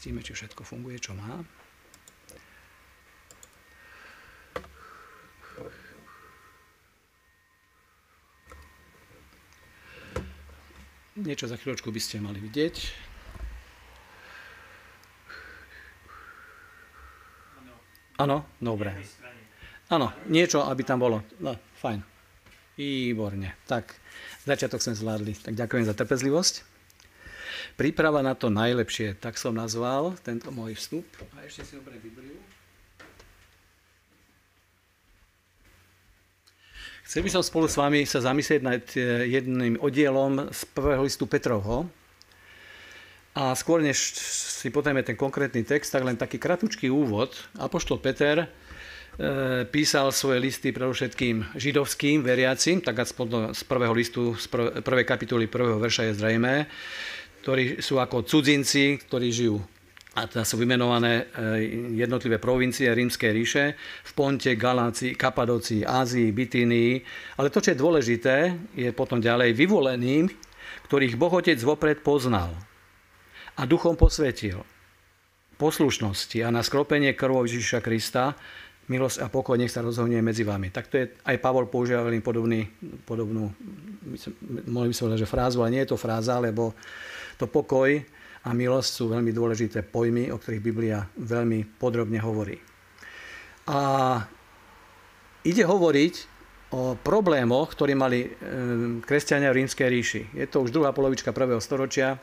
zistíme, či všetko funguje, čo má. Niečo za chvíľočku by ste mali vidieť. Áno, dobre. Áno, niečo, aby tam bolo. No, fajn. Výborne. Tak, začiatok sme zvládli. Tak ďakujem za trpezlivosť. Príprava na to najlepšie, tak som nazval tento môj vstup. A ešte si oberiem Bibliu. Chcel by som spolu s vami sa zamyslieť nad jedným oddielom z prvého listu Petrovho. A skôr, než si potrebujeme ten konkrétny text, tak len taký kratučký úvod. Apoštol Peter písal svoje listy predovšetkým židovským veriacim, tak z prvého listu, z prvej kapitoly prvého verša je zrejmé, ktorí sú ako cudzinci, ktorí žijú. A teda sú vymenované jednotlivé provincie Rímskej ríše v Ponte, Galácii, Kapadócii, Ázii, Bitínii. Ale to, čo je dôležité, je potom ďalej vyvoleným, ktorých Boh Otec vopred poznal a duchom posvetil poslušnosti a na skropenie krvou Ježiša Krista milosť a pokoj nech sa rozhodne medzi vami. Tak to je, aj Pavol používa veľmi podobnú, mohli by som povedať, že frázu, ale nie je to fráza, lebo to pokoj a milosť sú veľmi dôležité pojmy, o ktorých Biblia veľmi podrobne hovorí. A ide hovoriť o problémoch, ktoré mali kresťania v Rímskej ríši. Je to už druhá polovička 1. storočia,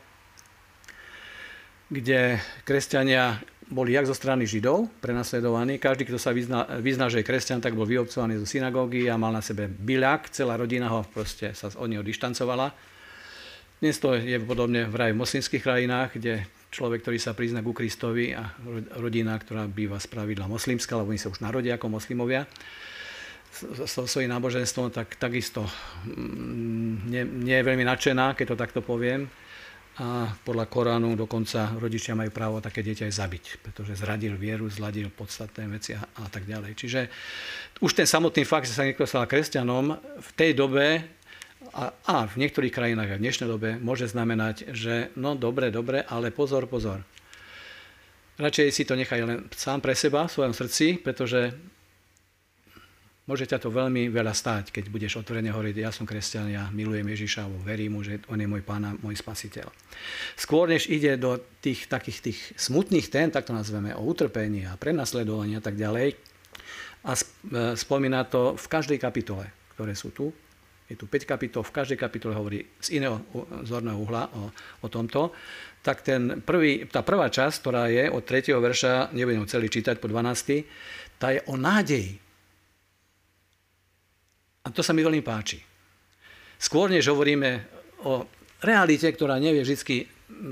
kde kresťania boli jak zo strany Židov prenasledovaní. Každý, kto sa vyzná, že je kresťan, tak bol vyobcovaný zo synagógy a mal na sebe byľak. Celá rodina ho proste sa od neho dištancovala. Dnes to je podobne vraj v moslimských krajinách, kde človek, ktorý sa prizná ku Kristovi a rodina, ktorá býva spravidla moslimská, lebo oni sa už narodia ako moslimovia, so svojím náboženstvom, tak takisto nie je veľmi nadšená, keď to takto poviem. A podľa Koránu dokonca rodičia majú právo také dieťa aj zabiť, pretože zradil vieru, zladil podstatné veci a tak ďalej. Čiže už ten samotný fakt, že sa niekto stal kresťanom v tej dobe a v niektorých krajinách aj v dnešnej dobe môže znamenať, že no dobre, ale pozor. Radšej si to nechaj len sám pre seba v svojom srdci, pretože môže ťa to veľmi veľa stáť, keď budeš otvorene hovoriť, ja som kresťan, ja milujem Ježiša, verím mu, že on je môj Pán a môj Spasiteľ. Skôr než ide do takých tých smutných tém, tak to nazveme, o utrpení a prenasledovaní a tak ďalej, a spomína to v každej kapitole, ktoré sú tu. Je tu 5 kapitol, v každej kapitole hovorí z iného zorného uhla o tomto. Tak tá prvá časť, ktorá je od 3. verša, nebudem celý čítať po 12. tá je o nádeji. A to sa mi veľmi páči. Skôr, než hovoríme o realite, ktorá nie je vždy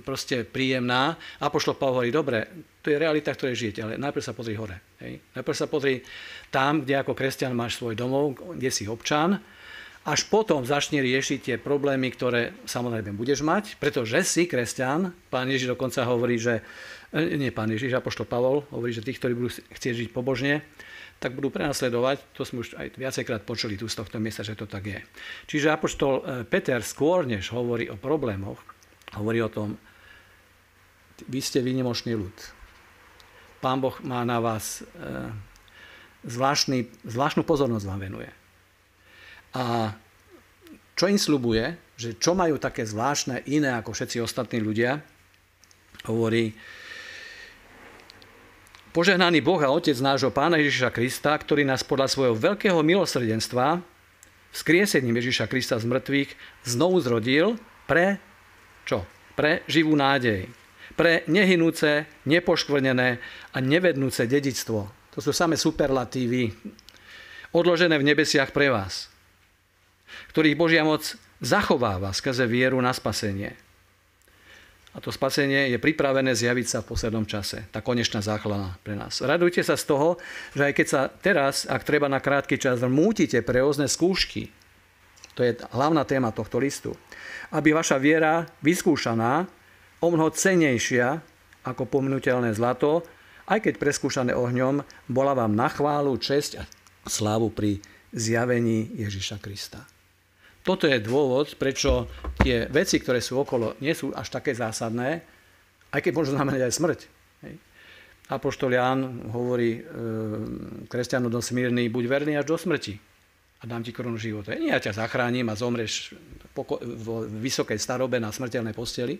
proste príjemná, apoštol Pavol hovorí, dobre, to je realita, ktorej žijete, ale najprv sa pozri hore. Hej? Najprv sa pozri tam, kde ako kresťan máš svoj domov, kde si občan, až potom začni riešiť tie problémy, ktoré samozrejme budeš mať, pretože si kresťan. Pán Ježiš dokonca hovorí, že, nie pán Ježiš, apoštol Pavol hovorí, že tých, ktorí budú chcieť žiť pobožne, tak budú prenasledovať. To sme už aj viacejkrát počuli tu z tohto miesta, že to tak je. Čiže apoštol Peter skôr, než hovorí o problémoch, hovorí o tom, vy ste výnimočný ľud. Pán Boh má na vás zvláštnu pozornosť vám venuje. A čo im sľubuje, že čo majú také zvláštne, iné ako všetci ostatní ľudia, hovorí, požehnaný Boh a Otec nášho Pána Ježiša Krista, ktorý nás podľa svojho veľkého milosrdenstva vzkriesením Ježiša Krista z mŕtvych znovu zrodil pre čo? Pre živú nádej. Pre nehynúce, nepoškvrnené a nevednúce dedičstvo. To sú samé superlatívy, odložené v nebesiach pre vás, ktorých Božia moc zachováva skrze vieru na spasenie. A to spasenie je pripravené zjaviť sa v poslednom čase. Tá konečná záchrana pre nás. Radujte sa z toho, že aj keď sa teraz, ak treba na krátky čas, mútite pre rôzne skúšky, to je hlavná téma tohto listu, aby vaša viera vyskúšaná, omnoho cennejšia ako pominuteľné zlato, aj keď preskúšané ohňom, bola vám na chválu, česť a slávu pri zjavení Ježiša Krista. Toto je dôvod, prečo tie veci, ktoré sú okolo, nie sú až také zásadné, aj keď môžu znamenať aj smrť. Apoštol Ján hovorí kresťanom do Smyrny, buď verný až do smrti a dám ti korunu života. Nie, ja ťa zachránim a zomreš vo vysokej starobe na smrteľnej posteli.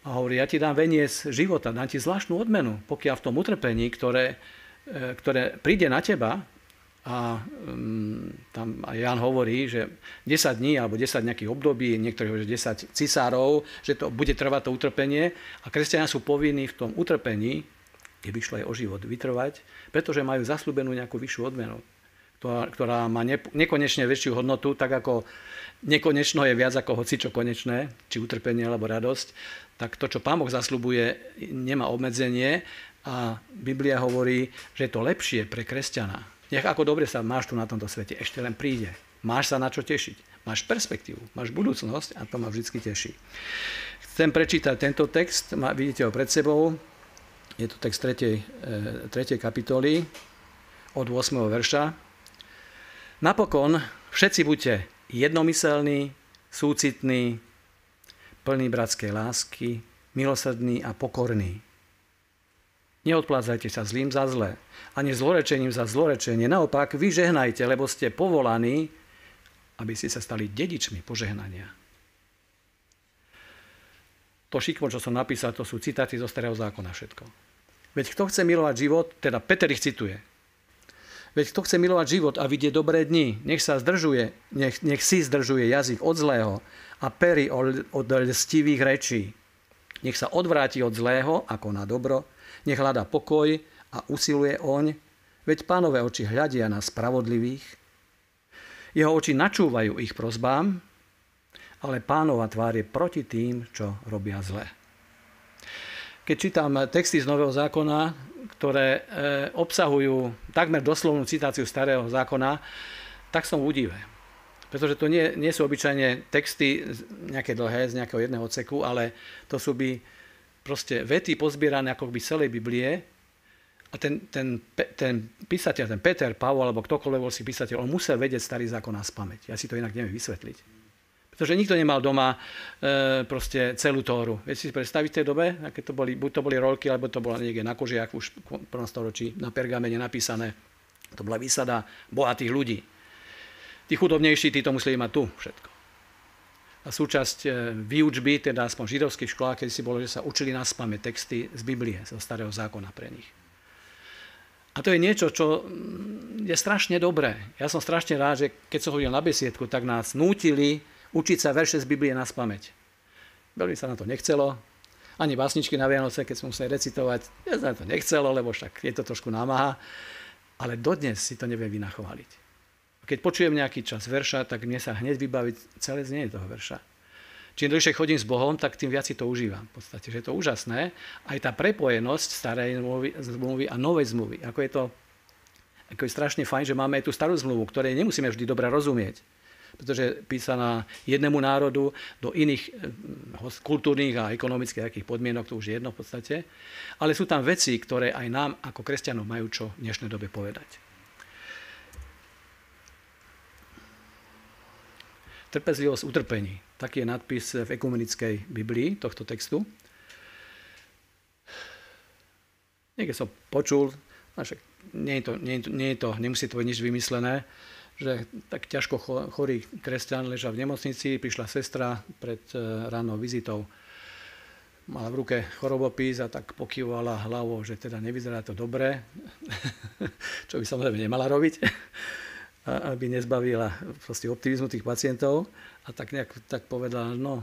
A hovorí, ja ti dám veniec života, dám ti zvláštnu odmenu, pokiaľ v tom utrpení, ktoré príde na teba, a tam Ján hovorí, že 10 dní alebo 10 nejakých období, niektorí hovorí, že 10 cisárov, že to bude trvať to utrpenie a kresťania sú povinní v tom utrpení, kde by šlo aj o život, vytrvať, pretože majú zasľúbenú nejakú vyššiu odmenu, ktorá má nekonečne väčšiu hodnotu, tak ako nekonečno je viac ako hocičo konečné, či utrpenie alebo radosť, tak to, čo Pán Boh zasľubuje, nemá obmedzenie a Biblia hovorí, že je to lepšie pre kresťana. Nech ako dobre sa máš tu na tomto svete, ešte len príde. Máš sa na čo tešiť. Máš perspektívu, máš budúcnosť a to ma vždy teší. Chcem prečítať tento text, vidíte ho pred sebou. Je to text 3. kapitoly od 8. verša. Napokon všetci buďte jednomyselní, súcitní, plní bratskej lásky, milosrdní a pokorní. Neodplácajte sa zlým za zlé, ani zlorečením za zlorečenie. Naopak, vy žehnajte, lebo ste povolaní, aby ste sa stali dedičmi požehnania. To šikmo, čo som napísal, to sú citáty zo Starého zákona všetko. Veď kto chce milovať život, teda Peter ich cituje. Veď kto chce milovať život a vidieť dobré dni, nech si zdržuje jazyk od zlého a pery od lstivých rečí. Nech sa odvráti od zlého ako na dobro, nech hľadá pokoj a usiluje oň, veď Pánové oči hľadia na spravodlivých. Jeho oči načúvajú ich prosbám, ale Pánova tvár je proti tým, čo robia zle. Keď čítam texty z Nového zákona, ktoré obsahujú takmer doslovnú citáciu Starého zákona, tak som v údive. Pretože to nie sú obyčajne texty nejaké dlhé z nejakého jedného odseku, ale to sú proste vety pozbierané ako by celej Biblie a ten písateľ, ten Peter, Pavol alebo ktokoľvek bol si písateľ, on musel vedieť Starý zákon na spamäť. Ja si to inak neviem vysvetliť. Pretože nikto nemal doma proste celú Tóru. Viete si predstaviť v tej dobe, aké to boli, buď to boli rolky, alebo to bola niekde na kožiach už v 1. storočí na pergamene napísané. To bola výsada bohatých ľudí. Tí chudobnejší, tí to museli mať tu všetko. A súčasť výučby, teda aspoň v židovských školách, keď si bolo, že sa učili na spamäť texty z Biblie, zo Starého zákona pre nich. A to je niečo, čo je strašne dobré. Ja som strašne rád, že keď som chodil na besiedku, tak nás nútili učiť sa verše z Biblie na spamäť. Veľmi sa na to nechcelo. Ani básničky na Vianoce, keď som musel recitovať, ja sa na to nechcelo, lebo však je to trošku námaha. Ale dodnes si to neviem vynachovaliť. Keď počujem nejaký čas verša, tak mne sa hneď vybaví celé znenie toho verša. Čím dlhšie chodím s Bohom, tak tým viac si to užívam. V podstate, že je to úžasné. Aj tá prepojenosť starej zmluvy a novej zmluvy. Ako je strašne fajn, že máme aj tú starú zmluvu, ktorej nemusíme vždy dobre rozumieť. Pretože je písaná jednému národu do iných kultúrnych a ekonomických akých podmienok, to už je jedno v podstate. Ale sú tam veci, ktoré aj nám ako kresťanom majú čo v dnešnej dobe povedať. Trpezlivosť utrpení. Taký je nadpis v ekumenickej Biblii tohto textu. Niekde som počul, nemusí to byť nič vymyslené, že tak ťažko chorý kresťan ležal v nemocnici, prišla sestra pred rannou vizitou, mala v ruke chorobopis a tak pokývala hlavou, že teda nevyzerá to dobre, čo by samozrejme nemala robiť, aby nezbavila proste optimizmu tých pacientov a tak nejak tak povedala, no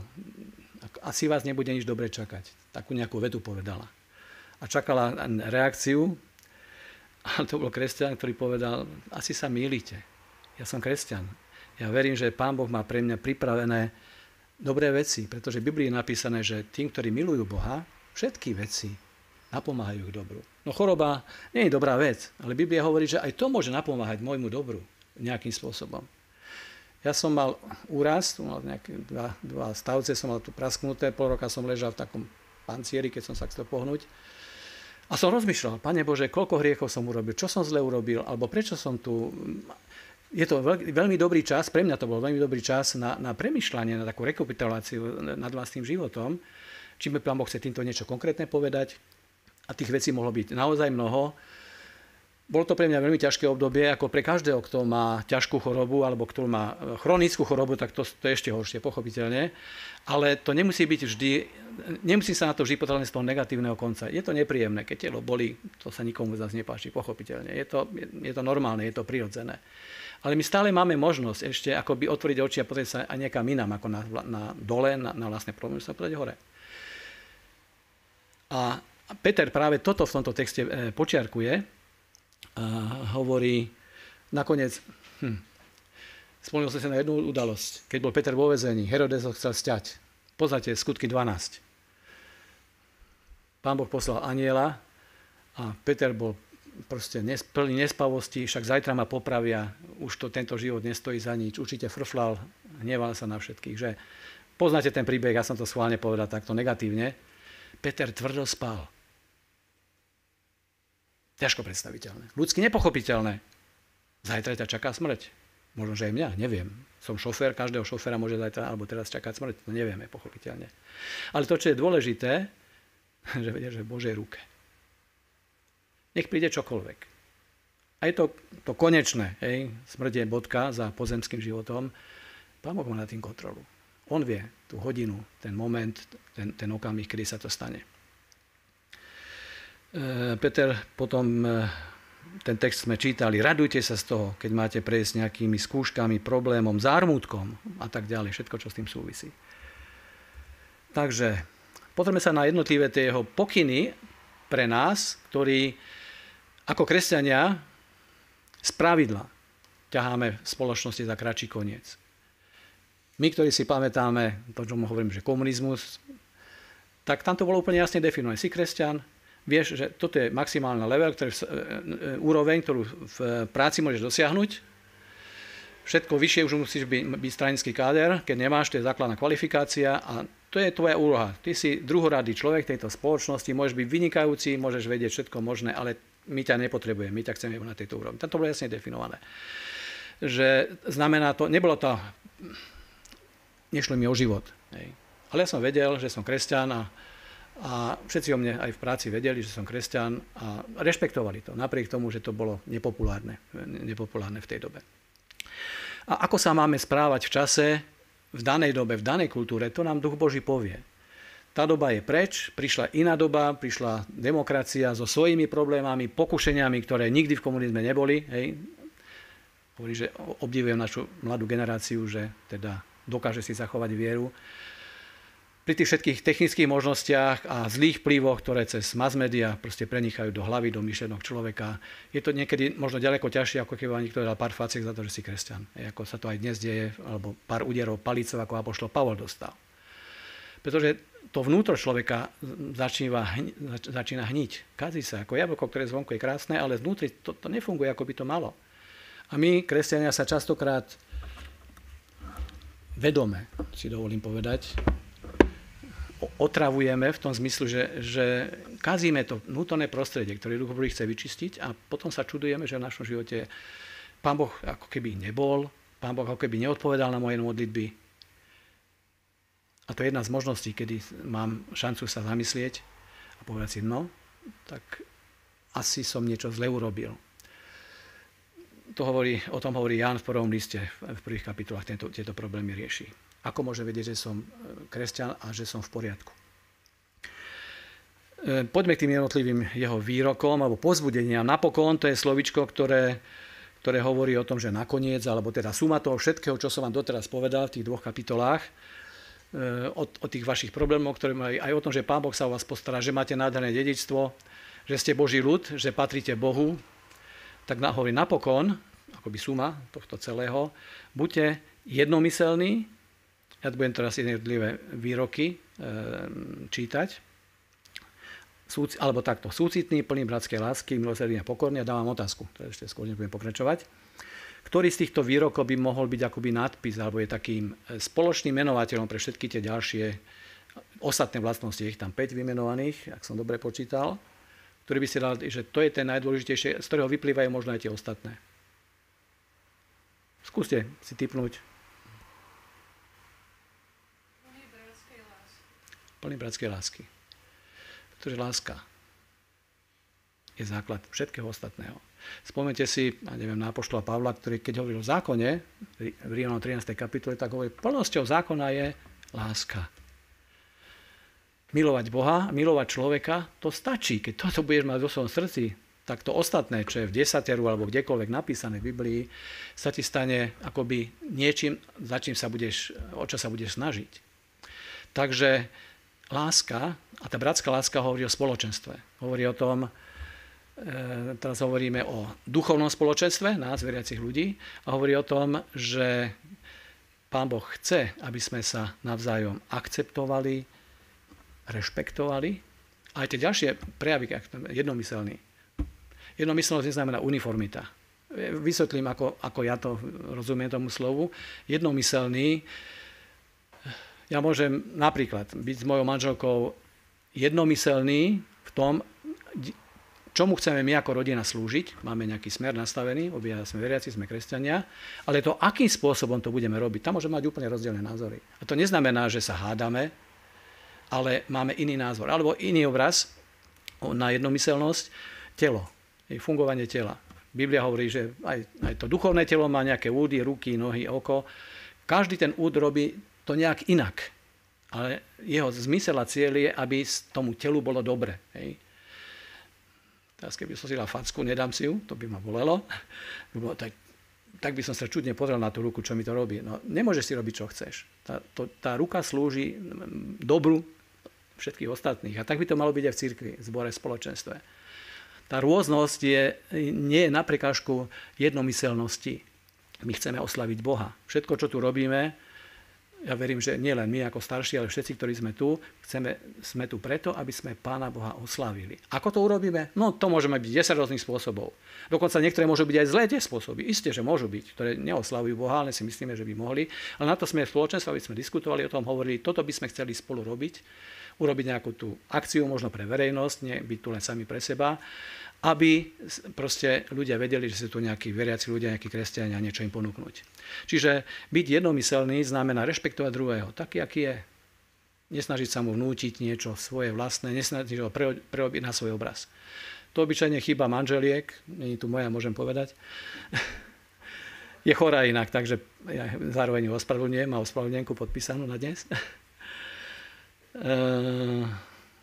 asi vás nebude nič dobre čakať. Takú nejakú vetu povedala. A čakala reakciu, ale to bol kresťan, ktorý povedal, asi sa mýlite. Ja som kresťan. Ja verím, že Pán Boh má pre mňa pripravené dobré veci, pretože v Biblii je napísané, že tým, ktorí milujú Boha, všetky veci napomáhajú k dobru. No choroba nie je dobrá vec, ale Biblia hovorí, že aj to môže napomáhať môjmu dobru nejakým spôsobom. Ja som mal úraz, mal nejaké dva stavce, som mal tu prasknuté, pol roka som ležal v takom pancieri, keď som sa chcel pohnúť. A som rozmýšľal, Pane Bože, koľko hriechov som urobil, čo som zle urobil, alebo prečo som tu. Je to veľmi dobrý čas, pre mňa to bol veľmi dobrý čas na premýšľanie, na takú rekapituláciu nad vlastným životom, či mi Pán Boh chce týmto niečo konkrétne povedať, a tých vecí mohlo byť naozaj mnoho. Bolo to pre mňa veľmi ťažké obdobie, ako pre každého, kto má ťažkú chorobu alebo kto má chronickú chorobu, tak to je ešte horšie, pochopiteľne. Ale to nemusí byť vždy, nemusí sa na to vždy pozerať z toho negatívneho konca. Je to nepríjemné, keď telo bolí, to sa nikomu z nás nepáči, pochopiteľne. Je to normálne, je to prirodzené. Ale my stále máme možnosť ešte akoby otvoriť oči a pozrieť sa aj niekam inám, ako na dole, na vlastné problémy, sa pozrieť hore. A Peter práve toto v tomto texte počiarkuje, a hovorí nakoniec, spomínal som sa na jednu udalosť, keď bol Peter vo väzení, Herodes ho chcel sťať. Poznáte skutky 12. Pán Boh poslal anjela a Peter bol proste plný nespavosti, však zajtra ma popravia, už to tento život nestojí za nič, určite frflal, hneval sa na všetkých. Že poznáte ten príbeh, ja som to schválne povedal takto negatívne. Peter tvrdo spal. Ťažko predstaviteľné. Ľudsky nepochopiteľné. Zajtra ťa čaká smrť. Možno, že aj mňa, neviem. Som šofér, každého šoféra môže zajtra alebo teraz čakať smrť. To nevieme, pochopiteľne. Ale to, čo je dôležité, že vedia, že v Božej ruke. Nech príde čokoľvek. A je to konečné. Hej? Smrť je bodka za pozemským životom. Pán Boh má nad tým kontrolu. On vie tú hodinu, ten moment, ten okamih, kedy sa to stane. Peter, potom ten text sme čítali, radujte sa z toho, keď máte prejsť nejakými skúškami, problémom, zármutkom a tak ďalej, všetko, čo s tým súvisí. Takže pozrieme sa na jednotlivé tie jeho pokyny pre nás, ktorí ako kresťania z pravidla ťaháme v spoločnosti za kratší koniec. My, ktorí si pamätáme to, čo hovorím, že komunizmus, tak tam to bolo úplne jasne definované. Si kresťan, vieš, že toto je maximálna úroveň, ktorú v práci môžeš dosiahnuť. Všetko vyššie už musíš byť stranický káder, keď nemáš, to je základná kvalifikácia a to je tvoja úloha. Ty si druhoradý človek tejto spoločnosti, môžeš byť vynikajúci, môžeš vedieť všetko možné, ale my ťa nepotrebujeme, my ťa chceme na tejto úrovni. Tam to bolo jasne definované. Že znamená to, nešlo mi o život. Hej. Ale ja som vedel, že som kresťan a všetci o mne aj v práci vedeli, že som kresťan a rešpektovali to, napriek tomu, že to bolo nepopulárne v tej dobe. A ako sa máme správať v čase, v danej dobe, v danej kultúre, to nám Duch Boží povie. Tá doba je preč, prišla iná doba, prišla demokracia so svojimi problémami, pokušeniami, ktoré nikdy v komunizme neboli. Hej. Hovorí, že obdivujem našu mladú generáciu, že teda dokáže si zachovať vieru. Pri tých všetkých technických možnostiach a zlých vplyvoch, ktoré cez mass media proste prenikajú do hlavy, do myšlienok človeka, je to niekedy možno ďaleko ťažšie, ako keby vám niekto dal pár faciek za to, že si kresťan. Ako sa to aj dnes deje, alebo pár úderov palicov, ako apoštol Pavol dostal. Pretože to vnútro človeka začína hniť. Kazí sa, ako jablko, ktoré zvonku je krásne, ale vnútri to nefunguje, ako by to malo. A my, kresťania, sa častokrát vedome, si dovolím povedať, otravujeme v tom zmyslu, že kazíme to vnútorné prostredie, ktoré Duch Boží chce vyčistiť a potom sa čudujeme, že v našom živote Pán Boh ako keby nebol, Pán Boh ako keby neodpovedal na moje modlitby. A to je jedna z možností, kedy mám šancu sa zamyslieť a povedať si, no, tak asi som niečo zle urobil. O tom hovorí Ján v prvom liste, v prvých kapitolách tieto problémy rieši. Ako môže vedieť, že som kresťan a že som v poriadku. Poďme k tým jednotlivým jeho výrokom alebo povzbudeniam. Napokon to je slovičko, ktoré hovorí o tom, že nakoniec, alebo teda suma toho všetkého, čo som vám doteraz povedal v tých 2 kapitolách, o tých vašich problémoch, ktoré majú aj o tom, že Pán Boh sa o vás postará, že máte nádherné dedičstvo, že ste Boží ľud, že patríte Bohu, tak hovorí napokon, akoby suma tohto celého, buďte jednomyselní. Ja budem teraz jednotlivé výroky čítať. Alebo takto. Súcitný, plný bratskej lásky, milosrdný a pokorný. A dávam otázku, to ešte skôr nebudem pokračovať. Ktorý z týchto výrokov by mohol byť akoby nadpis, alebo je takým spoločným menovateľom pre všetky tie ďalšie ostatné vlastnosti. Je ich tam 5 vymenovaných, ak som dobre počítal, ktorý by si dal, že to je ten najdôležitejšie, z ktorého vyplývajú možno aj tie ostatné. Skúste si tipnúť. Plný bratskej lásky. Pretože láska je základ všetkého ostatného. Spomeňte si, na apoštola Pavla, ktorý keď hovoril o zákone, v Rímanom 13. kapitole, tak hovorí, plnosťou zákona je láska. Milovať Boha, milovať človeka, to stačí. Keď toto budeš mať vo svojom srdci, tak to ostatné, čo je v desateru alebo kdekoľvek napísané v Biblii, sa ti stane akoby niečím, o čo sa budeš snažiť. Takže láska, a tá bratská láska hovorí o spoločenstve. Hovorí o tom, teraz hovoríme o duchovnom spoločenstve nás, veriacich ľudí, a hovorí o tom, že Pán Boh chce, aby sme sa navzájom akceptovali, rešpektovali. A aj tie ďalšie prejavy, jednomyselný. Jednomyselnosť neznamená uniformita. Vysvetlím, ako ja to rozumiem tomu slovu. Jednomyselný, ja môžem napríklad byť s mojou manželkou jednomyselný v tom, čomu chceme my ako rodina slúžiť. Máme nejaký smer nastavený, obidva sme veriaci, sme kresťania, ale to, akým spôsobom to budeme robiť, tam môžeme mať úplne rozdielne názory. A to neznamená, že sa hádame, ale máme iný názor. Alebo iný obraz na jednomyselnosť, telo, fungovanie tela. Biblia hovorí, že aj to duchovné telo má nejaké údy, ruky, nohy, oko. Každý ten úd robí to nejak inak. Ale jeho zmysel a cieľ je, aby tomu telu bolo dobre. Hej. Teraz keby som si dal facku, nedám si ju, to by ma bolelo. Tak by som sa čudne pozrel na tú ruku, čo mi to robí. No, nemôžeš si robiť, čo chceš. Tá ruka slúži dobru všetkých ostatných. A tak by to malo byť aj v cirkvi, v zbore, spoločenstve. Tá rôznosť nie je na prekážku jednomyselnosti. My chceme oslaviť Boha. Všetko, čo tu robíme, ja verím, že nie len my ako starší, ale všetci, ktorí sme tu, sme tu preto, aby sme Pána Boha oslávili. Ako to urobíme? No to môžeme byť 10 rôznych spôsobov. Dokonca niektoré môžu byť aj zlé tie spôsoby. Isté, že môžu byť, ktoré neoslavujú Boha, ale si myslíme, že by mohli. Ale na to sme v spoločenstve, aby sme diskutovali o tom, hovorili, toto by sme chceli spolu robiť. Urobiť nejakú tú akciu, možno pre verejnosť, nie byť tu len sami pre seba, aby proste ľudia vedeli, že sú tu nejakí veriaci ľudia, nejakí kresťania a niečo im ponúknuť. Čiže byť jednomyselný znamená rešpektovať druhého, taký, aký je. Nesnažiť sa mu vnútiť niečo svoje vlastné, nesnažiť ho prerobiť na svoj obraz. To obyčajne chyba manželiek, nie je tu moja, môžem povedať. Je chorá inak, takže ja zároveň ju ospravedlňujem, má ospravedlnenku podpísanú na dnes.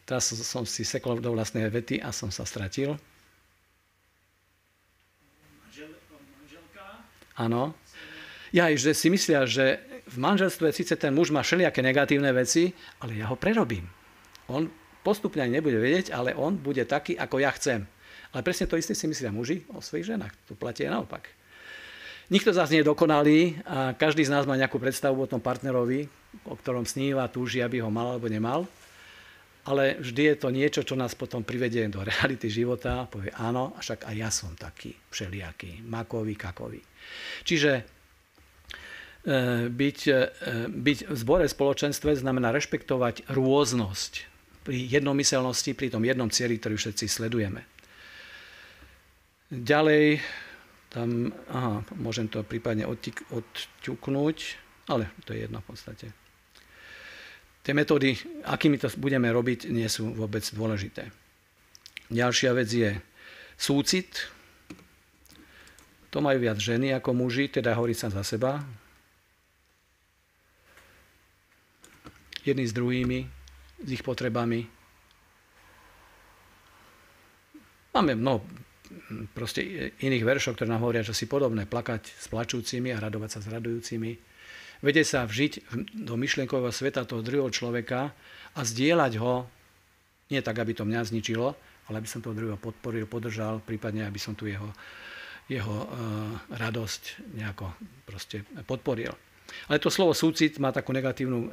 Teraz som si sekol do vlastnej vety a som sa stratil. Áno. Že si myslia, že v manželstve síce ten muž má všelijaké negatívne veci, ale ja ho prerobím. On postupne ani nebude vedieť, ale on bude taký, ako ja chcem. Ale presne to isté si myslia muži o svojich ženách. To platí aj naopak. Nikto z nás nie je dokonalý a každý z nás má nejakú predstavu o tom partnerovi, o ktorom sníva, túži, aby ho mal alebo nemal. Ale vždy je to niečo, čo nás potom privedie do reality života. Povie áno, však aj ja som taký všelijaký, makový, kakový. Čiže byť v zbore spoločenstve znamená rešpektovať rôznosť pri jednomyselnosti, pri tom jednom cieli, ktorý všetci sledujeme. Ďalej, môžem to prípadne odťuknúť, ale to je jedno v podstate. Tie metódy, akými to budeme robiť, nie sú vôbec dôležité. Ďalšia vec je súcit. To majú viac ženy ako muži, teda hovorí sa za seba. Jedni s druhými, s ich potrebami. Máme mnoho proste iných veršov, ktoré nám hovoria, že si podobné plakať s plačúcimi a radovať sa s radujúcimi. Vedieť sa vžiť do myšlienkového sveta toho druhého človeka a zdieľať ho, nie tak, aby to mňa zničilo, ale aby som toho druhého podporil, podržal, prípadne aby som tu jeho radosť nejako proste podporil. Ale to slovo súcit má takú negatívny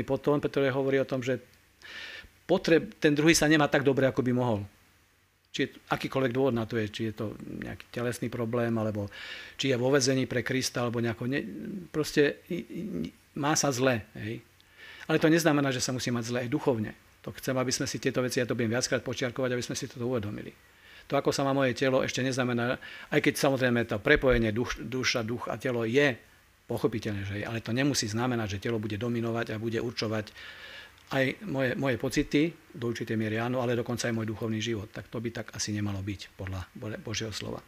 podtón, pretože hovorí o tom, že ten druhý sa nemá tak dobre, ako by mohol. Či je akýkoľvek dôvod na to je, či je to nejaký telesný problém, alebo či je vo väzení pre Krista, alebo nejako... Proste má sa zle. Hej? Ale to neznamená, že sa musí mať zle aj duchovne. To chcem, aby sme si tieto veci, ja to budem viackrát počiarkovať, aby sme si toto uvedomili. To, ako sa má moje telo, ešte neznamená, aj keď samozrejme to prepojenie duša, duch a telo je pochopiteľné, že je, ale to nemusí znamenať, že telo bude dominovať a bude určovať, aj moje pocity, do určitej miery áno, ale dokonca aj môj duchovný život. Tak to by tak asi nemalo byť podľa Božieho slova.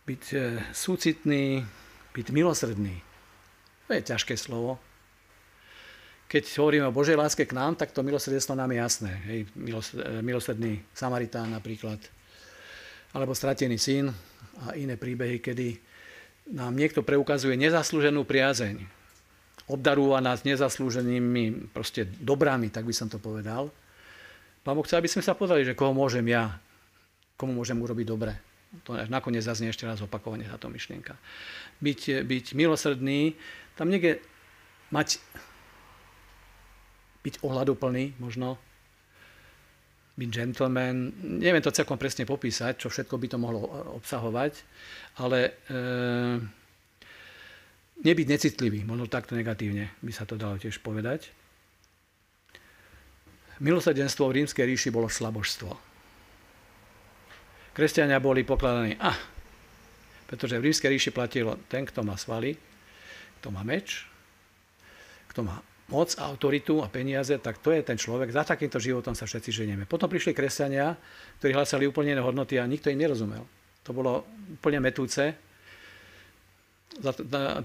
Byť súcitný, byť milosrdný. To je ťažké slovo. Keď hovoríme o Božej láske k nám, tak to milosrdenstvo nám je jasné. Hej, milosrdný Samaritán napríklad, alebo stratený syn a iné príbehy, kedy nám niekto preukazuje nezaslúženú priazeň. Obdarúva nás nezaslúženými proste dobrami, tak by som to povedal. Pán Boh chce, aby sme sa povedali, že komu môžem ja, komu môžem urobiť dobre. To nakoniec zaznie ešte raz opakovane táto myšlienka. Byť milosrdný, tam niekde byť ohľaduplný možno, byť gentleman, neviem to celkom presne popísať, čo všetko by to mohlo obsahovať, ale nebyť necitlivý, možno takto negatívne by sa to dalo tiež povedať. Milosrdenstvo v Rímskej ríši bolo slabožstvo. Kresťania boli pokladaní, pretože v Rímskej ríši platilo ten, kto má svaly, kto má meč, kto má moc a autoritu a peniaze, tak to je ten človek. Za takýmto životom sa všetci ženieme. Potom prišli kresťania, ktorí hlásali úplne iné hodnoty a nikto im nerozumel. To bolo úplne metúce.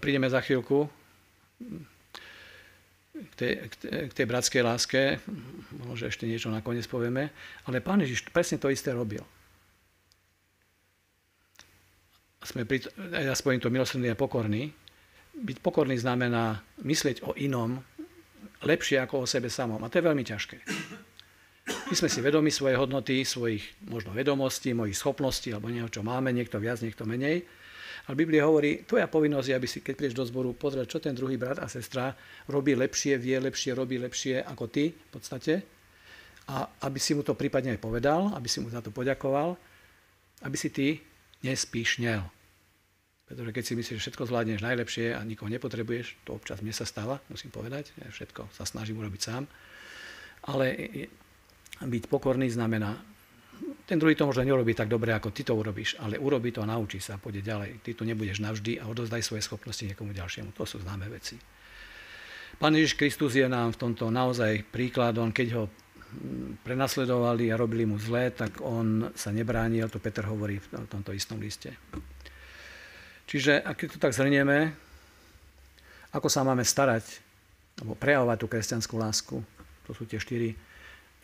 Prídeme za chvíľku k tej bratskej láske. Možno ešte niečo nakoniec povieme. Ale Pán Ježiš presne to isté robil. Ja spojím to milosrdný a pokorný. Byť pokorný znamená myslieť o inom lepšie ako o sebe samom. A to je veľmi ťažké. My sme si vedomi svoje hodnoty, svojich možno vedomostí, mojich schopností, alebo niečo, čo máme, niekto viac, niekto menej. Ale Biblia hovorí, tvoja povinnosť je, aby si, keď prídeš do zboru, pozrieť, čo ten druhý brat a sestra robí lepšie, vie lepšie, robí lepšie ako ty v podstate. A aby si mu to prípadne aj povedal, aby si mu za to poďakoval, aby si ty nespíšnel. Pretože keď si myslíš, že všetko zvládneš najlepšie a nikoho nepotrebuješ, to občas mne sa stáva, musím povedať, ja všetko sa snažím urobiť sám. Ale byť pokorný znamená, ten druhý to možno nerobí tak dobre, ako ty to urobíš, ale urobí to a naučí sa a pôjde ďalej. Ty tu nebudeš navždy a odozdaj svoje schopnosti niekomu ďalšiemu. To sú známe veci. Pán Ježiš Kristus je nám v tomto naozaj príkladom, keď ho prenasledovali a robili mu zlé, tak on sa nebránil, to Peter hovorí v tomto istom liste. Čiže, ak to tak zhrnieme, ako sa máme starať, alebo prejavovať tú kresťanskú lásku, to sú tie 4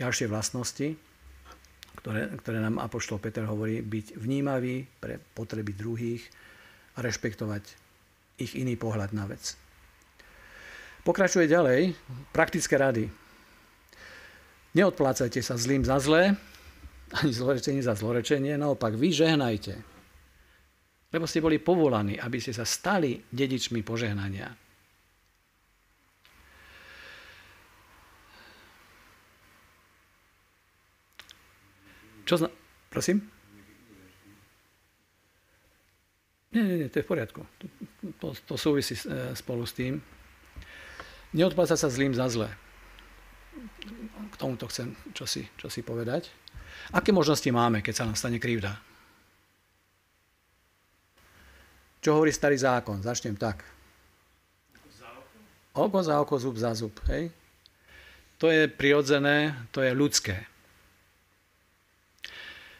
ďalšie vlastnosti, ktoré nám apoštol Peter hovorí, byť vnímavý pre potreby druhých a rešpektovať ich iný pohľad na vec. Pokračuje ďalej, praktické rady. Neodplácajte sa zlým za zlé, ani zlorečenie za zlorečenie, naopak vy žehnajte. Lebo ste boli povolaní, aby ste sa stali dedičmi požehnania. Prosím? Nie, to je v poriadku. To súvisí spolu s tým. Neodplácať sa zlým za zlé. K tomuto chcem čosi povedať. Aké možnosti máme, keď sa nám stane krivda? Čo hovorí starý zákon? Začnem tak. Oko za oko, zub za zub. Hej? To je prirodzené, to je ľudské.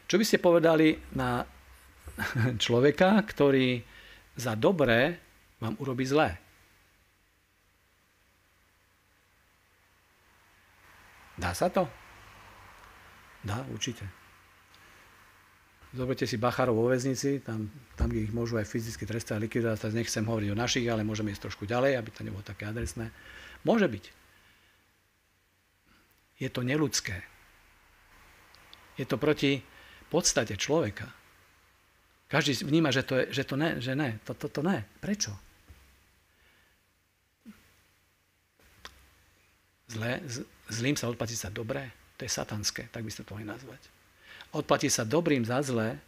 Čo by ste povedali na človeka, ktorý za dobré vám urobí zlé? Dá sa to? Dá, určite. Zoberte si bachárov vo väznici, tam kde ich môžu aj fyzicky trestať a likvidovať. Teraz nechcem hovoriť o našich, ale môžeme ísť trošku ďalej, aby to nebolo také adresné. Môže byť. Je to neľudské. Je to proti podstate človeka. Každý vníma, že to ne. Prečo? Zlým sa odplatí sa dobré, to je satanské, tak by ste to mohli nazvať. Odplatí sa dobrým za zlé,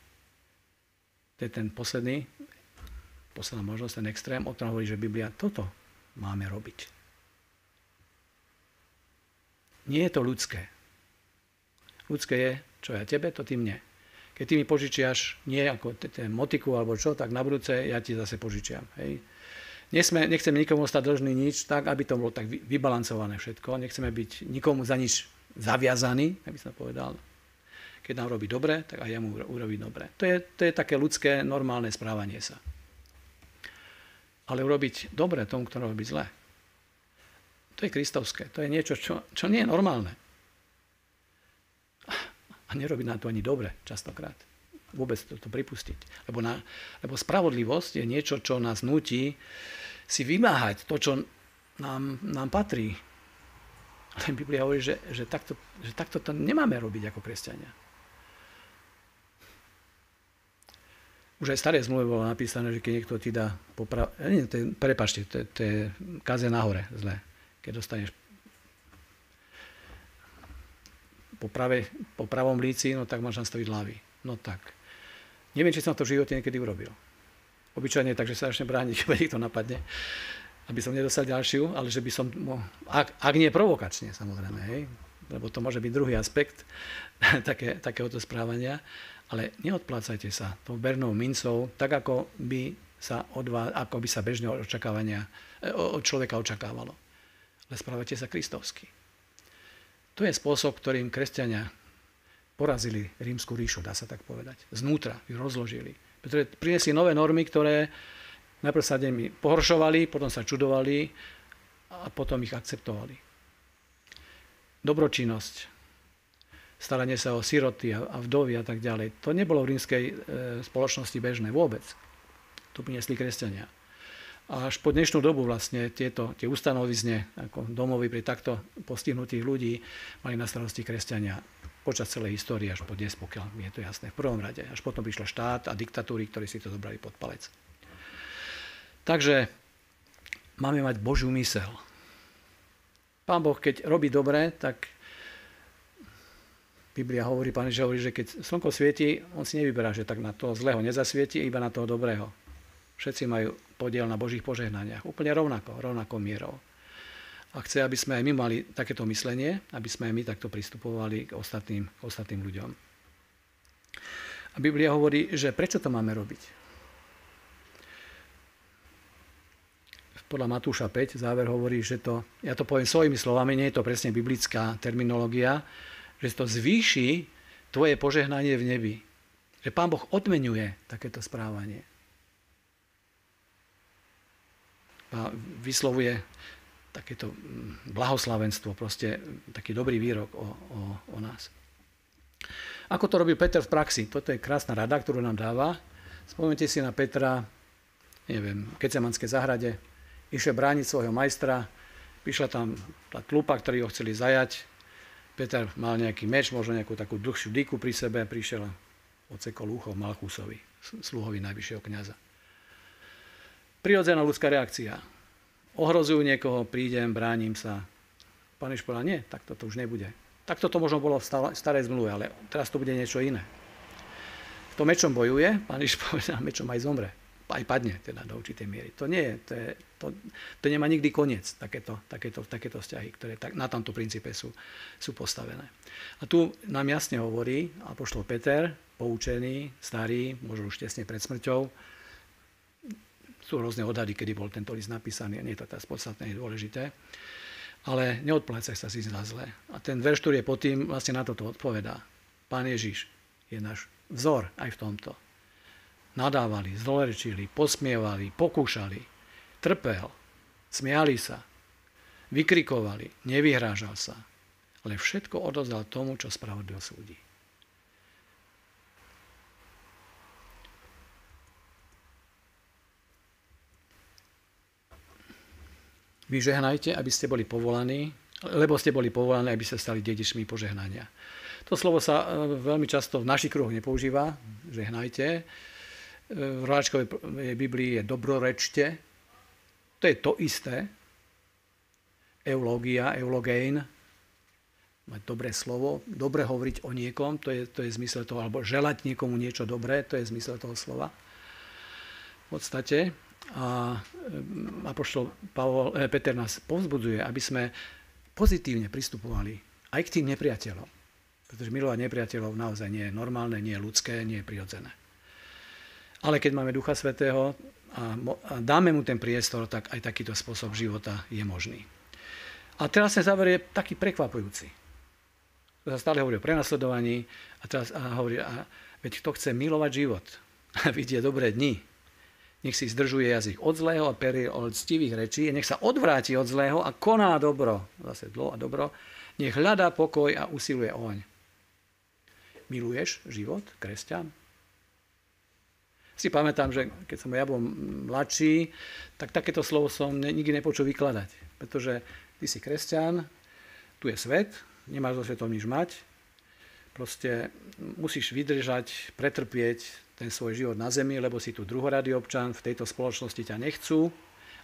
to je ten posledná možnosť, ten extrém, o ktorom hovorí, že Biblia toto máme robiť. Nie je to ľudské. Ľudské je, čo ja tebe, to ty mne. Keď ty mi požičiaš nie ako ten motiku alebo čo, tak na budúce ja ti zase požičiam. Hej. Nechceme nikomu stať dlžný nič, tak aby to bolo tak vybalancované všetko. Nechceme byť nikomu za nič zaviazaní, aby som povedal. Keď nám robí dobre, tak aj jemu urobí dobre. To je také ľudské, normálne správanie sa. Ale urobiť dobre tomu, kto robí zle, to je kristovské. To je niečo, čo nie je normálne. A nerobí nám to ani dobre, častokrát. Vôbec to pripustiť. Lebo spravodlivosť je niečo, čo nás nutí si vymáhať to, čo nám patrí. Ale Biblia hovorí, že takto to nemáme robiť ako kresťania. Už aj v starej zmluve bolo napísané, že keď niekto ti dá prepáčte, to je kaze nahore zle. Keď dostaneš po pravom líci, no tak máš nastaviť hlavy. No tak. Neviem, či som to v živote niekedy urobil. Obyčajne takže sa začne brániť, keď niekto napadne, aby som nedostal ďalšiu, ale že by som, ak nie provokačne, samozrejme, hej, lebo to môže byť druhý aspekt takéhoto správania, ale neodplácajte sa tou bernou mincou, tak ako by sa bežne od človeka očakávalo. Ale správajte sa kristovsky. To je spôsob, ktorým kresťania porazili rímsku ríšu, dá sa tak povedať. Znútra ju rozložili. Pretože priniesli nové normy, ktoré najprv sa nimi pohoršovali, potom sa čudovali a potom ich akceptovali. Dobročinnosť, staranie sa o siroty a vdovy a tak ďalej. To nebolo v rímskej spoločnosti bežné vôbec. To priniesli kresťania. A až po dnešnú dobu vlastne tie ustanovizne ako domovy pri takto postihnutých ľudí mali na starosti kresťania počas celej histórie až po dnes, pokiaľ mi je to jasné. V prvom rade. Až potom prišlo štát a diktatúry, ktorí si to zobrali pod palec. Takže máme mať Božiu myseľ. Pán Boh, keď robí dobre, tak Biblia hovorí, Pán Ježiš hovorí, že keď slnko svieti, on si nevyberá, že tak na toho zlého nezasvieti, iba na toho dobrého. Všetci majú podiel na Božích požehnaniach. Úplne rovnakou mierou. A chce, aby sme aj my mali takéto myslenie, aby sme aj my takto pristupovali k ostatným ľuďom. A Biblia hovorí, že prečo to máme robiť? Podľa Matúša 5 záver hovorí, že ja to poviem svojimi slovami, nie je to presne biblická terminológia, že to zvýši tvoje požehnanie v nebi. Že Pán Boh odmeňuje takéto správanie. A vyslovuje takéto blahoslavenstvo, proste taký dobrý výrok o nás. Ako to robil Peter v praxi? Toto je krásna rada, ktorú nám dáva. Spomeňte si na Petra, v Gecsemanskej záhrade, išiel brániť svojho majstra, prišla tam tá tlupa, ktorí ho chceli zajať. Peter mal nejaký meč, možno nejakú takú dlhšiu dyku pri sebe, prišiel a odsekol ucho Malchusovi, sluhovi najvyššieho kňaza. Prirodzená ľudská reakcia. Ohrozujú niekoho, prídem, bránim sa. Pán Ježiš povedal, nie, tak toto už nebude. Takto to možno bolo v starej zmluve, ale teraz to bude niečo iné. Kto mečom bojuje, Pán Ježiš povedal, mečom aj zomre. Aj padne teda do určitej miery. To nie je, to nemá nikdy koniec, takéto vzťahy, ktoré na tomto princípe sú postavené. A tu nám jasne hovorí apoštol Peter, poučený, starý, možno už tesne pred smrťou. Sú rôzne odhady, kedy bol tento list napísaný, nie je to teraz podstatné, je dôležité. Ale neodplácaj sa si za zlé. A ten verš, ktorý je pod tým, vlastne na toto odpovedá. Pán Ježiš je náš vzor aj v tomto. Nadávali, zlorečili, posmievali, pokúšali, trpel, smiali sa, vykrikovali, nevyhrážal sa, ale všetko odozdal tomu, čo spravodlivo súdi. Vy žehnajte, aby ste boli povolaní, lebo ste boli povolaní, aby ste stali dedičmi požehnania. To slovo sa veľmi často v našich kruhoch nepoužíva, žehnajte. V Roháčkovej Biblii je dobrorečte. To je to isté. Eulógia, eulogein, mať dobré slovo, dobre hovoriť o niekom, to je zmysel toho, alebo želať niekomu niečo dobré, to je zmysel toho slova. V podstate. A apoštol Peter nás povzbudzuje, aby sme pozitívne pristupovali aj k tým nepriateľom. Pretože milovať nepriateľov naozaj nie je normálne, nie je ľudské, nie je prirodzené. Ale keď máme Ducha Svätého a dáme mu ten priestor, tak aj takýto spôsob života je možný. A teraz ten záver je taký prekvapujúci. To sa stále hovorí o prenasledovaní a teraz hovorí, veď kto chce milovať život a vidie dobré dni, nech si zdržuje jazyk od zlého a perie od ctivých rečí, nech sa odvráti od zlého a koná dobro, zase zlo a dobro, nech hľadá pokoj a usiluje oň. Miluješ život, kresťan? Si pamätám, že keď som ja bol mladší, tak takéto slovo som nikdy nepočul vykladať. Pretože ty si kresťan, tu je svet, nemáš so svetom nič mať, proste musíš vydržať, pretrpieť ten svoj život na zemi, lebo si tu druhoradý občan, v tejto spoločnosti ťa nechcú,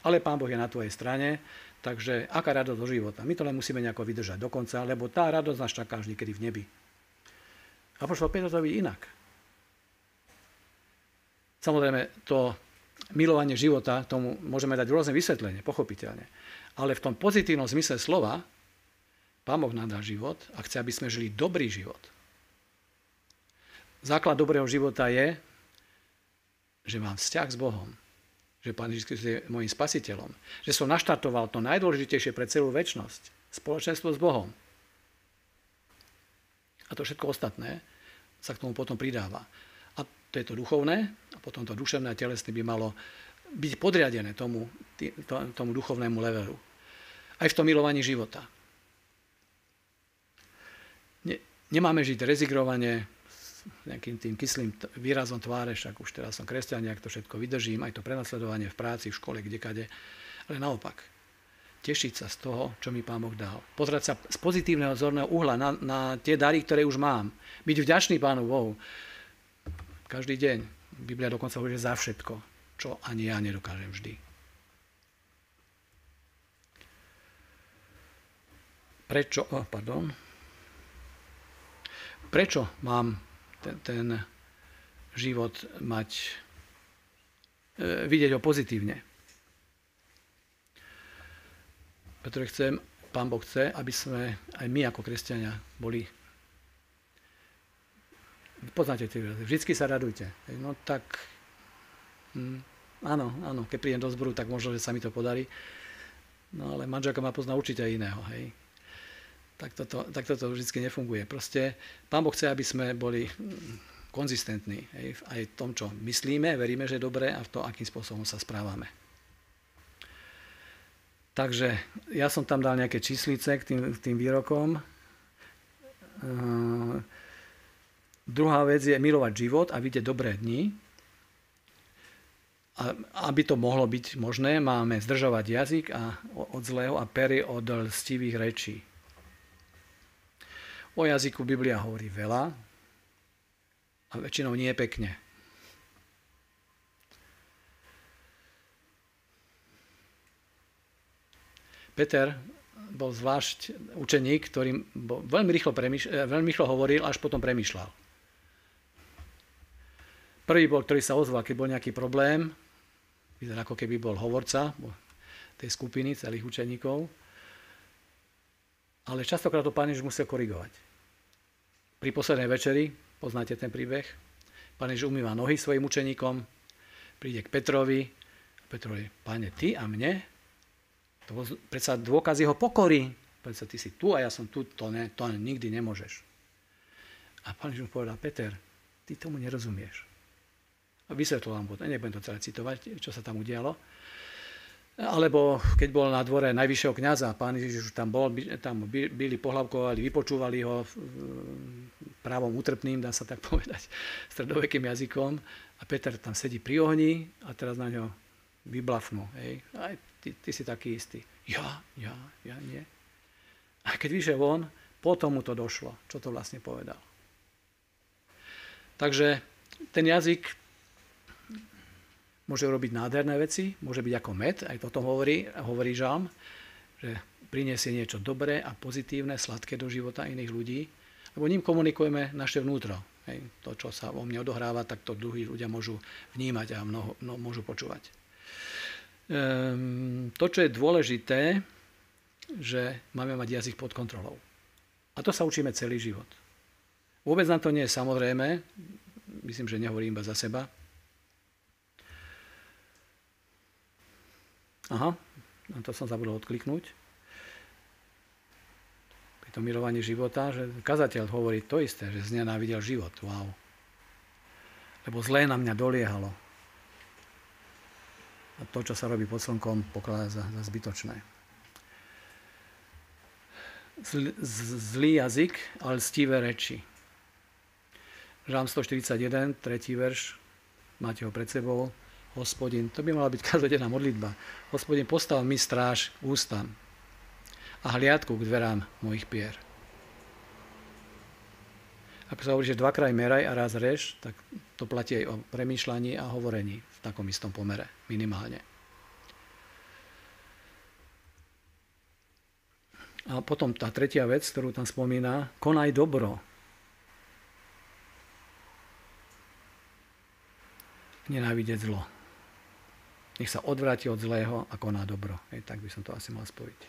ale Pán Boh je na tvojej strane, takže aká radosť do života. My to len musíme nejako vydržať do konca, lebo tá radosť nás čaká vždy kedy v nebi. A pošlo Peter to vidí inak. Samozrejme, to milovanie života, tomu môžeme dať rôzne vysvetlenie, pochopiteľne. Ale v tom pozitívnom zmysle slova Pán Boh nám dá život a chce, aby sme žili dobrý život. Základ dobrého života je, že mám vzťah s Bohom. Že Pán Ježiš Kristus je môjim spasiteľom. Že som naštartoval to najdôležitejšie pre celú večnosť. Spoločenstvo s Bohom. A to všetko ostatné sa k tomu potom pridáva. A to je to duchovné, a potom to duševné a telesné by malo byť podriadené tomu duchovnému levelu. Aj v tom milovaní života. Nemáme žiť rezigrovane s nejakým tým kyslým výrazom tváre, však už teraz som kresťan, ak to všetko vydržím, aj to prenasledovanie v práci, v škole, kdekade. Ale naopak, tešiť sa z toho, čo mi Pán Boh dal. Pozerať sa z pozitívneho zorného uhla na tie dary, ktoré už mám. Byť vďačný Pánu Bohu. Každý deň. Biblia dokonca hovorí, že za všetko, čo ani ja nedokážem vždy. Prečo mám ten život vidieť ho pozitívne? Pretože Pán Boh chce, aby sme aj my ako kresťania boli. Poznáte tie výrazy. Vždycky sa radujte. No tak, áno, keď prídem do zboru, tak možno, že sa mi to podarí. No ale manželka ma pozná určite iného, hej. Tak toto vždycky nefunguje. Proste Pán Boh chce, aby sme boli konzistentní, hej, aj v tom, čo myslíme, veríme, že je dobré a v tom, akým spôsobom sa správame. Takže ja som tam dal nejaké číslice k tým výrokom. Druhá vec je milovať život a vidieť dobré dni. A aby to mohlo byť možné, máme zdržovať jazyk od zlého a pery od lstivých rečí. O jazyku Biblia hovorí veľa a väčšinou nie pekne. Peter bol zvlášť učeník, ktorý veľmi rýchlo hovoril, až potom premýšľal. Prvý bol, ktorý sa ozval, keď bol nejaký problém, vyzerá ako keby bol hovorca tej skupiny celých učeníkov, ale častokrát to Pán Ježiš musel korigovať. Pri poslednej večeri, poznáte ten príbeh, Pán Ježiš umýva nohy svojim učeníkom, príde k Petrovi, a Petrovi, Páne, ty a mne? To bol predsa dôkaz jeho pokory. Predsa ty si tu a ja som tu, to nikdy nemôžeš. A Pán Ježiš mu povedal, Peter, ty tomu nerozumieš. A vysvetlil vám, nebudem to celé citovať, čo sa tam udialo. Alebo keď bol na dvore najvyššieho kňaza, Pán Ježiš už tam bol, tam byli, pohlavkovali, vypočúvali ho právom útrpným, dá sa tak povedať, stredovekým jazykom. A Peter tam sedí pri ohni a teraz na ňo vyblafnú. Hej. Aj ty si taký istý. Ja nie. A keď vyšiel von, potom mu to došlo, čo to vlastne povedal. Takže ten jazyk môže robiť nádherné veci, môže byť ako med, aj to tom hovorí Žalm, že priniesie niečo dobré a pozitívne, sladké do života iných ľudí, lebo ním komunikujeme naše vnútro. Hej. To, čo sa vo mne odohráva, tak to druhí ľudia môžu vnímať a môžu počúvať. To, čo je dôležité, že máme mať jazyk pod kontrolou. A to sa učíme celý život. Vôbec nám to nie je samozrejme, myslím, že nehovorím iba za seba, Aha, na to som zabudol odkliknúť. Pri tom milovaní života, že kazateľ hovorí to isté, že znenávidel život. Wow. Lebo zlé na mňa doliehalo. A to, čo sa robí pod slnkom, pokladá za zbytočné. Zlý jazyk, ale lstivé reči. Žalm 141, 3. verš, máte ho pred sebou. Hospodin, to by mala byť každodenná modlitba. Hospodin, postav mi stráž k ústam a hliadku k dverám mojich pier. Ako sa hovorí, že dvakrát meraj a raz rež, tak to platí aj o premýšľaní a hovorení v takom istom pomere, minimálne. A potom tá tretia vec, ktorú tam spomína, konaj dobro. Nenávidieť zlo. Nech sa odvráti od zlého a koná dobro. Tak by som to asi mal spojiť.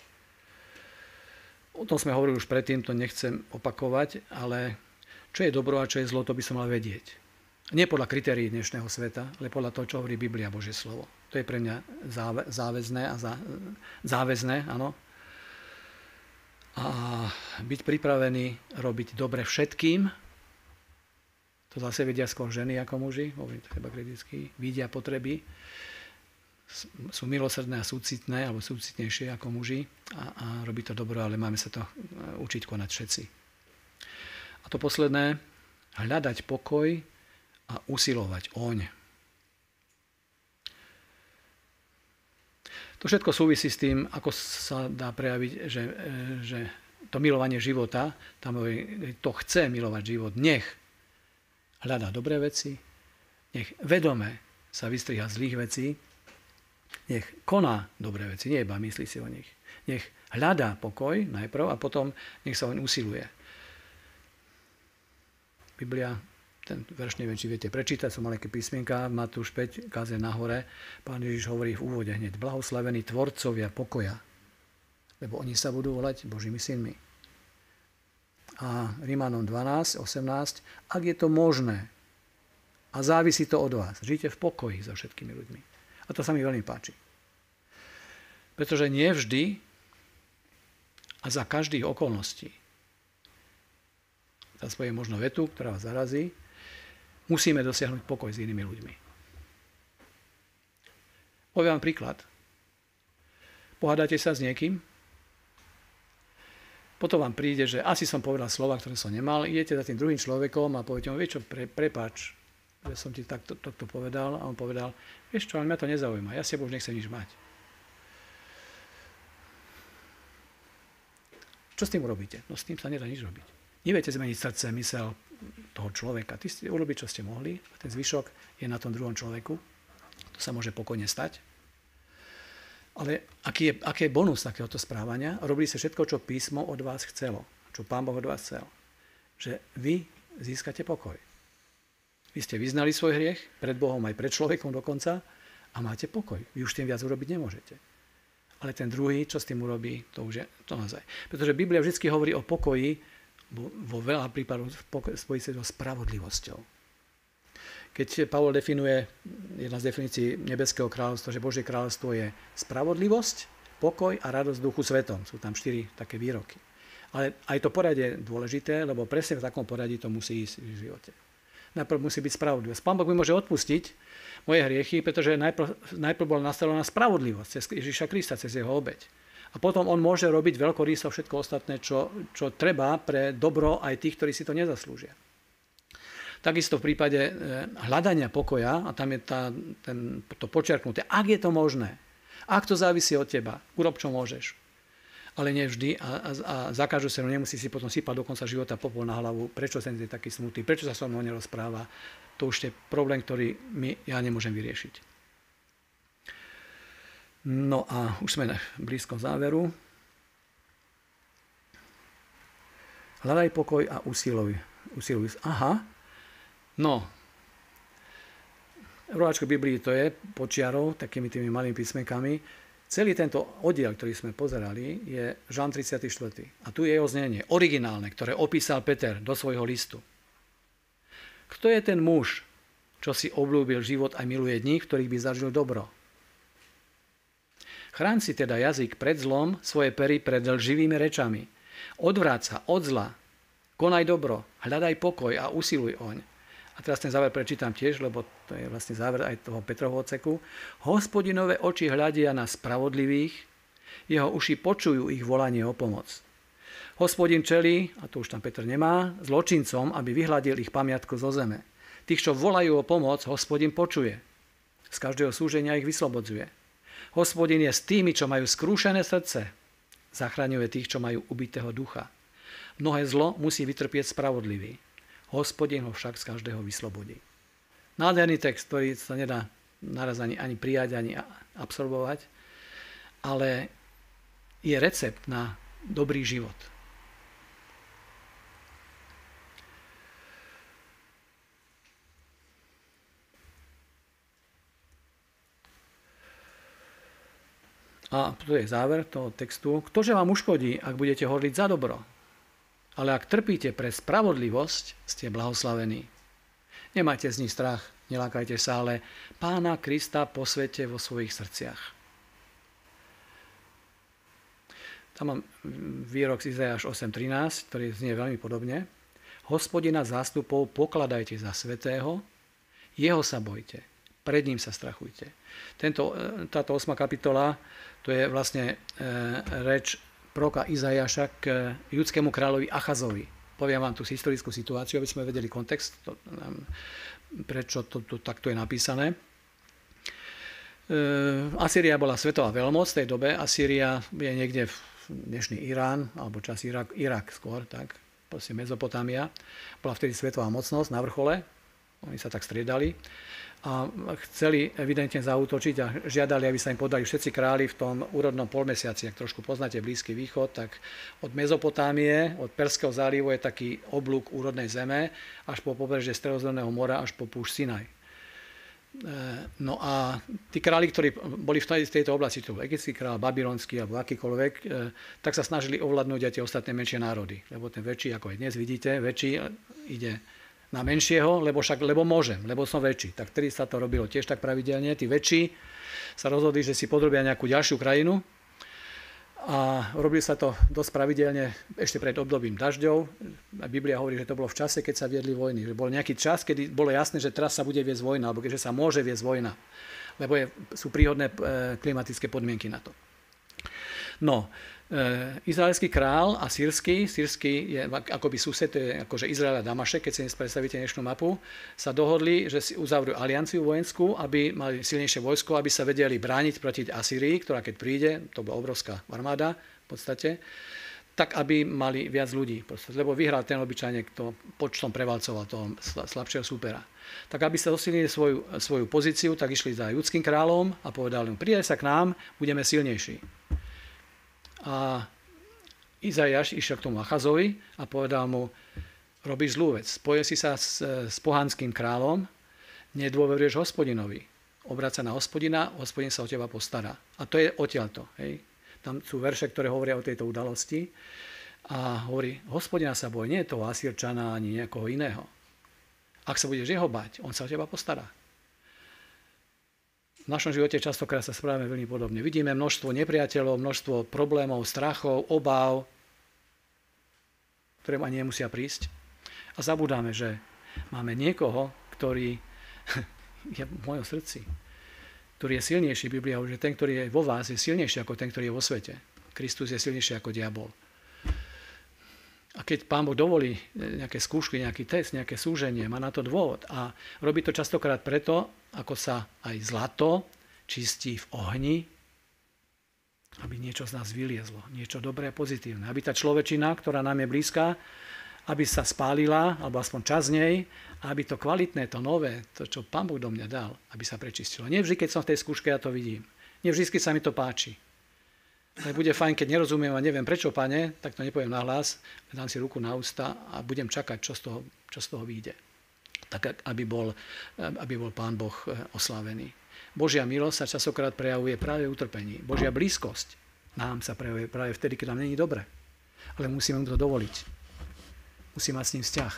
O tom sme hovorili už predtým, to nechcem opakovať, ale čo je dobro a čo je zlo, to by som mal vedieť. Nie podľa kritérií dnešného sveta, ale podľa toho, čo hovorí Biblia, Božie slovo. To je pre mňa záväzné, áno. A byť pripravený robiť dobre všetkým, to zase vedia skôr ženy ako muži, hovorím to teba kriticky, vidia potreby, sú milosrdné a súcitné, alebo súcitnejšie ako muži a robí to dobro, ale máme sa to učiť konať všetci. A to posledné, hľadať pokoj a usilovať oň. To všetko súvisí s tým, ako sa dá prejaviť, že to milovanie života, tam to chce milovať život, nech hľadá dobré veci, nech vedome sa vystriha zlých vecí, nech koná dobré veci, nie iba myslí si o nich. Nech hľadá pokoj najprv a potom nech sa oň usiluje. Biblia, ten verš neviem, či viete prečítať, sú maleké písmienka, Matúš 5, kázeň nahore, Pán Ježiš hovorí v úvode hneď, blahoslavení tvorcovia pokoja, lebo oni sa budú volať Božími synmi. A Rímanom 12, 18, ak je to možné a závisí to od vás, žite v pokoji so všetkými ľuďmi. A to sa mi veľmi páči. Pretože nie vždy a za každých okolností, teraz poviem možno vetu, ktorá vás zarazí, musíme dosiahnuť pokoj s inými ľuďmi. Poviem vám príklad. Pohádate sa s niekým, potom vám príde, že asi som povedal slova, ktoré som nemal, idete za tým druhým človekom a poviete mu, vieš čo, prepáč, že som ti takto povedal, a on povedal, vieš čo, ale mňa to nezaujíma, ja si už nechcem nič mať. Čo s tým urobíte? No s tým sa nedá nič robiť. Neviete zmeniť srdce, mysel toho človeka. Ty ste urobiť, čo ste mohli, a ten zvyšok je na tom druhom človeku. To sa môže pokojne stať. Ale aký je bonus takéhoto správania? Robili ste všetko, čo písmo od vás chcelo, čo Pán Boh od vás chcel. Že vy získate pokoj. Vy ste vyznali svoj hriech, pred Bohom aj pred človekom dokonca, a máte pokoj. Vy už tým viac urobiť nemôžete. Ale ten druhý, čo s tým urobí, to už je to naozaj. Pretože Biblia vždy hovorí o pokoji, vo veľa prípadov spojí sa so spravodlivosťou. Keď Pavol definuje, jedna z definícií nebeského kráľovstva, že Božie kráľovstvo je spravodlivosť, pokoj a radosť v duchu svetom. Sú tam 4 také výroky. Ale aj to poradie je dôležité, lebo presne v takom poradí to musí ísť v živote. Najprv musí byť spravodlivosť. Pán Boh mi môže odpustiť moje hriechy, pretože najprv bola nastavená spravodlivosť cez Ježiša Krista, cez jeho obeť. A potom on môže robiť veľkoryso všetko ostatné, čo treba pre dobro aj tých, ktorí si to nezaslúžia. Takisto v prípade hľadania pokoja, a tam je to počerknuté, ak je to možné, ak to závisí od teba, urob čo môžeš. Ale nie vždy a za každú cenu nemusí si potom sypať do konca života popol na hlavu, prečo ten je taký smutný, prečo sa so mnou nerozpráva. To už je problém, ktorý ja nemôžem vyriešiť. No a už sme blízko záveru. Hľadaj pokoj a usiluj. Aha. No. V roháčku Biblii to je počiarov, takými tými malými písmenkami. Celý tento oddiel, ktorý sme pozerali, je Žalm 34. A tu je jeho znenie, originálne, ktoré opísal Peter do svojho listu. Kto je ten muž, čo si obľúbil život a miluje dní, v ktorých by zažil dobro? Chráň si teda jazyk pred zlom, svoje pery pred lživými rečami. Odvráť sa od zla, konaj dobro, hľadaj pokoj a usiluj oň. A teraz ten záver prečítam tiež, lebo to je vlastne záver aj toho Petrovho odseku. Hospodinové oči hľadia na spravodlivých, jeho uši počujú ich volanie o pomoc. Hospodin čelí, a to už tam Petr nemá, zločincom, aby vyhľadil ich pamiatku zo zeme. Tých, čo volajú o pomoc, Hospodin počuje. Z každého súženia ich vyslobodzuje. Hospodin je s tými, čo majú skrúšené srdce. Zachraňuje tých, čo majú ubitého ducha. Mnohé zlo musí vytrpieť spravodlivý. Hospodin ho však z každého vyslobodí. Nádherný text, ktorý sa nedá naraz ani prijať, ani absorbovať, ale je recept na dobrý život. A tu je záver toho textu. Ktože vám uškodí, ak budete hodliť za dobro? Ale ak trpíte pre spravodlivosť, ste blahoslavení. Nemajte z nich strach, nelákajte sa, ale Pána Krista posvete vo svojich srdciach. Tam mám výrok z Izaiáš 8.13, ktorý znie veľmi podobne. Hospodina zástupov pokladajte za svätého, jeho sa bojte, pred ním sa strachujte. Táto 8. kapitola, to je vlastne reč proroka Izaiáša k judskému kráľovi Achazovi. Poviem vám tú historickú situáciu, aby sme vedeli kontext, prečo to takto je napísané. Asýria bola svetová veľmoc v tej dobe. Asýria je niekde v dnešný Irán, alebo čas Irak skôr, tak, proste Mezopotámia. Bola vtedy svetová mocnosť na vrchole, oni sa tak striedali. A chceli evidentne zaútočiť a žiadali, aby sa im podali všetci králi v tom úrodnom polmesiaci. Ak trošku poznáte Blízky východ, tak od Mezopotámie, od Perského zálivu je taký oblúk úrodnej zeme, až po pobrežie Stredozemného mora, až po púšť Sinaj. No a tí králi, ktorí boli v tejto oblasti, to bol egyptský kráľ, babylonský alebo akýkoľvek, tak sa snažili ovládnuť aj tie ostatné menšie národy. Lebo ten väčší, ako aj dnes vidíte, väčší ide na menšieho, lebo môžem, lebo som väčší. Tak vtedy sa to robilo tiež tak pravidelne. Tí väčší sa rozhodli, že si podrobia nejakú ďalšiu krajinu a robili sa to dosť pravidelne ešte pred obdobím dažďov. A Biblia hovorí, že to bolo v čase, keď sa viedli vojny. Že bol nejaký čas, kedy bolo jasné, že teraz sa bude viesť vojna, alebo že sa môže viesť vojna, lebo sú príhodné klimatické podmienky na to. No, izraelský král a sírsky je akoby sused, to je akože Izrael a Damašek, keď si predstavíte dnešnú mapu, sa dohodli, že si uzavrú alianciu vojenskú, aby mali silnejšie vojsko, aby sa vedeli brániť proti Asýrii, ktorá keď príde, to bola obrovská armáda v podstate, tak aby mali viac ľudí. Lebo vyhral ten obyčajne, kto počtom prevalcoval toho slabšieho súpera. Tak aby sa dosilnili svoju pozíciu, tak išli za judským kráľom a povedali mu, pridaj sa k nám, budeme silnejší. A Izaiáš išiel k tomu Achazovi a povedal mu, robíš zlú vec, spojil si sa s pohanským kráľom, nedôveruješ Hospodinovi. Obráť sa na Hospodina, Hospodin sa o teba postará. A to je odtiaľto. Hej. Tam sú verše, ktoré hovoria o tejto udalosti. A hovorí, Hospodina sa boj, nie je toho Asýrčana ani nejakého iného. Ak sa budeš jeho bať, on sa o teba postará. V našom živote častokrát sa správame veľmi podobne. Vidíme množstvo nepriateľov, množstvo problémov, strachov, obáv, ktoré ani nemusia prísť. A zabudáme, že máme niekoho, ktorý je v mojom srdci, ktorý je silnejší. Biblia hovorí, že ten, ktorý je vo vás, je silnejší ako ten, ktorý je vo svete. Kristus je silnejší ako diabol. A keď Pán Boh dovolí nejaké skúšky, nejaký test, nejaké súženie, má na to dôvod. A robí to častokrát preto, ako sa aj zlato čistí v ohni, aby niečo z nás vyliezlo, niečo dobré a pozitívne. Aby tá človečina, ktorá nám je blízka, aby sa spálila, alebo aspoň časť z nej, a aby to kvalitné, to nové, to, čo Pán Boh do mňa dal, aby sa prečistilo. Nie vždy, keď som v tej skúške, ja to vidím. Nie vždy, keď sa mi to páči. Ale bude fajn, keď nerozumiem a neviem prečo, Pane, tak to nepoviem nahlas, dám si ruku na ústa a budem čakať, čo z toho vyjde. Tak, aby bol Pán Boh oslávený. Božia milosť sa časokrát prejavuje práve v utrpení. Božia blízkosť nám sa prejavuje práve vtedy, keď nám není dobre. Ale musíme mu to dovoliť. Musíme mať s ním vzťah.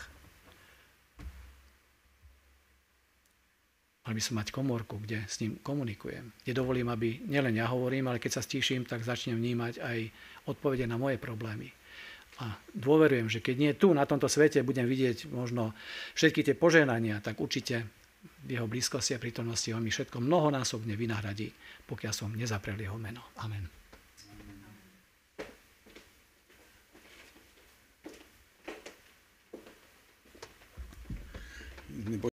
Mal by som mať komórku, kde s ním komunikujem. Kde dovolím, aby nielen ja hovorím, ale keď sa stíšim, tak začnem vnímať aj odpovede na moje problémy. A dôverujem, že keď nie tu, na tomto svete, budem vidieť možno všetky tie požehnania, tak určite v jeho blízkosti a prítomnosti on mi všetko mnohonásobne vynahradí, pokiaľ som nezaprel jeho meno. Amen.